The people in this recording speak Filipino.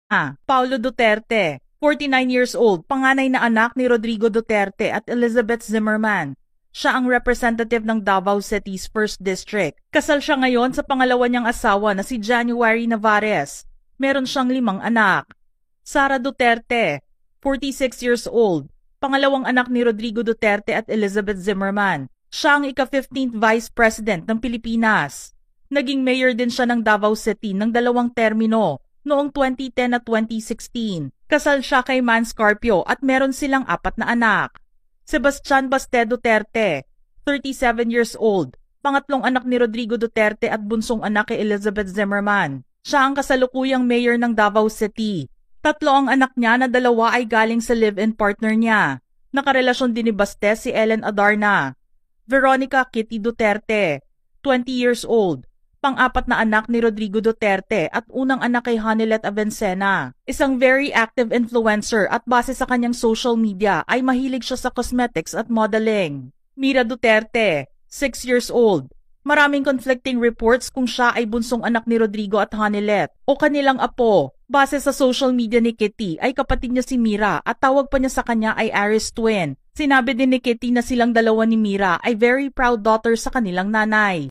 Paulo Duterte, 49 years old, panganay na anak ni Rodrigo Duterte at Elizabeth Zimmerman. Siya ang representative ng Davao City's 1st District. Kasal siya ngayon sa pangalawa niyang asawa na si January Navarez. Meron siyang 5 anak. Sara Duterte, 46 years old, pangalawang anak ni Rodrigo Duterte at Elizabeth Zimmerman. Siya ang ika-15th Vice President ng Pilipinas. Naging mayor din siya ng Davao City ng 2 termino noong 2010 at 2016. Kasal siya kay Man Scarpio at meron silang 4 na anak. Sebastian Baste Duterte, 37 years old, pangatlong anak ni Rodrigo Duterte at bunsong anak kay Elizabeth Zimmerman. Siya ang kasalukuyang mayor ng Davao City. 3 ang anak niya na 2 ay galing sa live-in partner niya. Nakarelasyon din ni Baste si Ellen Adarna. Veronica Kitty Duterte, 20 years old, pang-4 na anak ni Rodrigo Duterte at unang anak kay Hanilet Avencena. Isang very active influencer at base sa kanyang social media ay mahilig siya sa cosmetics at modeling. Mira Duterte, 6 years old. Maraming conflicting reports kung siya ay bunsong anak ni Rodrigo at Hanilet o kanilang apo. Base sa social media ni Kitty ay kapatid niya si Mira at tawag pa niya sa kanya ay Aris Twin. Sinabi din ni Kitty na silang dalawa ni Mira ay very proud daughters sa kanilang nanay.